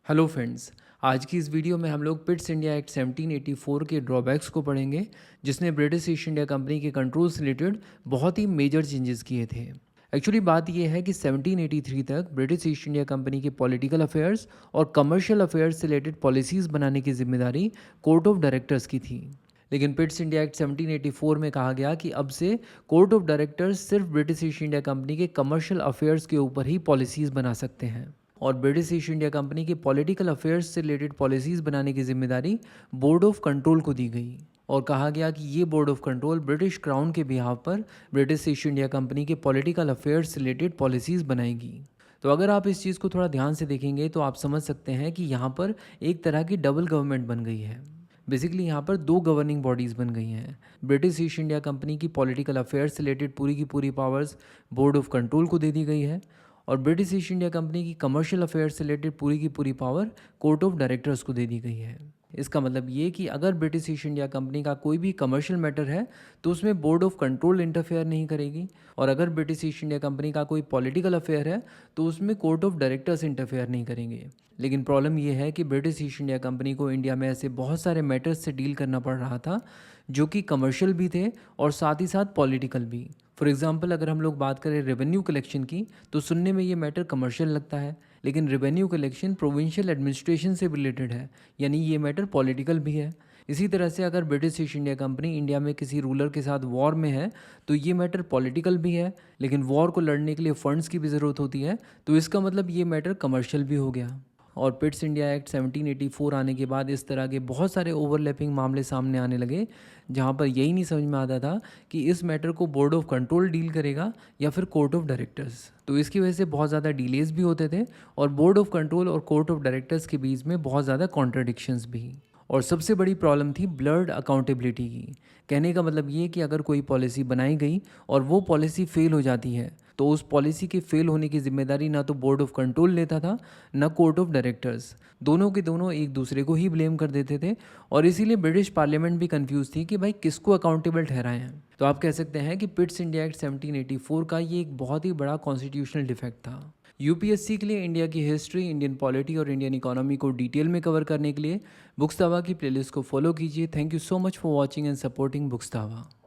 Hello friends. आज की इस वीडियो में हम लोग पिट्स इंडिया एक्ट 1784 के ड्रॉबैक्स को पढ़ेंगे, जिसने ब्रिटिश ईस्ट इंडिया कंपनी के कंट्रोल से रिलेटेड बहुत ही मेजर चेंजेस किए थे। एक्चुअली बात यह है कि 1783 तक ब्रिटिश ईस्ट इंडिया कंपनी के पॉलिटिकल अफेयर्स और कमर्शियल अफेयर्स से रिलेटेड पॉलिसीज़ बनाने की जिम्मेदारी कोर्ट ऑफ डायरेक्टर्स की थी। लेकिन पिट्स इंडिया एक्ट 1784 में कहा गया कि अब से कोर्ट ऑफ डायरेक्टर्स सिर्फ ब्रिटिश ईस्ट इंडिया कंपनी के कमर्शियल अफेयर्स के ऊपर ही पॉलिसीज़ बना सकते हैं, और ब्रिटिश ईस्ट इंडिया कंपनी के पॉलिटिकल अफेयर्स से रिलेटेड पॉलिसीज़ बनाने की जिम्मेदारी बोर्ड ऑफ कंट्रोल को दी गई। और कहा गया कि ये board of control British crown के बिहाफ पर ब्रिटिश ईस्ट इंडिया कंपनी के पॉलिटिकल अफेयर्स से रिलेटेड पॉलिसीज़ बनाएगी। तो अगर आप इस चीज़ को थोड़ा ध्यान से देखेंगे तो आप समझ सकते हैं कि यहाँ पर एक तरह की डबल गवर्नमेंट बन गई है। बेसिकली यहाँ पर दो गवर्निंग बॉडीज़ बन गई हैं। ब्रिटिश ईस्ट इंडिया कंपनी की पॉलिटिकल अफेयर्स से रिलेटेड पूरी की पूरी पावर्स बोर्ड ऑफ कंट्रोल को दे दी गई है, और ब्रिटिश ईस्ट इंडिया कंपनी की कमर्शियल अफेयर्स से रिलेटेड पूरी की पूरी पावर कोर्ट ऑफ डायरेक्टर्स को दे दी गई है। इसका मतलब ये कि अगर ब्रिटिश ईस्ट इंडिया कंपनी का कोई भी कमर्शियल मैटर है तो उसमें बोर्ड ऑफ कंट्रोल इंटरफेयर नहीं करेगी, और अगर ब्रिटिश ईस्ट इंडिया कंपनी का कोई पॉलिटिकल अफेयर है तो उसमें कोर्ट ऑफ डायरेक्टर्स इंटरफेयर नहीं करेंगे। लेकिन प्रॉब्लम ये है कि ब्रिटिश ईस्ट इंडिया कंपनी को इंडिया में ऐसे बहुत सारे मैटर्स से डील करना पड़ रहा था जो कि कमर्शियल भी थे और साथ ही साथ पॉलिटिकल भी। फॉर एग्जांपल अगर हम लोग बात करें रेवेन्यू कलेक्शन की, तो सुनने में ये मैटर कमर्शियल लगता है, लेकिन रेवेन्यू कलेक्शन प्रोविंशियल एडमिनिस्ट्रेशन से रिलेटेड है, यानी ये मैटर पॉलिटिकल भी है। इसी तरह से अगर British east India company India में किसी रूलर के साथ वॉर में है तो ये मैटर पॉलिटिकल भी है, लेकिन वॉर को लड़ने के लिए फंड्स की भी ज़रूरत होती है, तो इसका मतलब ये मैटर कमर्शियल भी हो गया। और पिट्स इंडिया एक्ट 1784 आने के बाद इस तरह के बहुत सारे ओवरलैपिंग मामले सामने आने लगे, जहां पर यही नहीं समझ में आता था कि इस मैटर को बोर्ड ऑफ कंट्रोल डील करेगा या फिर कोर्ट ऑफ डायरेक्टर्स। तो इसकी वजह से बहुत ज़्यादा डिलेज भी होते थे, और बोर्ड ऑफ कंट्रोल और कोर्ट ऑफ डायरेक्टर्स के बीच में बहुत ज़्यादा कॉन्ट्रडिक्शंस भी। और सबसे बड़ी प्रॉब्लम थी ब्लर्ड अकाउंटेबिलिटी की। कहने का मतलब ये कि अगर कोई पॉलिसी बनाई गई और वो पॉलिसी फेल हो जाती है तो उस पॉलिसी के फेल होने की जिम्मेदारी ना तो बोर्ड ऑफ कंट्रोल लेता था, ना कोर्ट ऑफ डायरेक्टर्स। दोनों के दोनों एक दूसरे को ही ब्लेम कर देते थे, और इसीलिए ब्रिटिश पार्लियामेंट भी कंफ्यूज थी कि भाई किसको अकाउंटेबल ठहराएं हैं। तो आप कह सकते हैं कि पिट्स इंडिया एक्ट 1784 का ये एक बहुत ही बड़ा कॉन्स्टिट्यूशनल डिफेक्ट था। यूपीएससी के लिए इंडिया की हिस्ट्री, इंडियन पॉलिटी और इंडियन इकोनॉमी को डिटेल में कवर करने के लिए बुक्स दावा की प्लेलिस्ट को फॉलो कीजिए। Thank you so much for watching and supporting books दावा।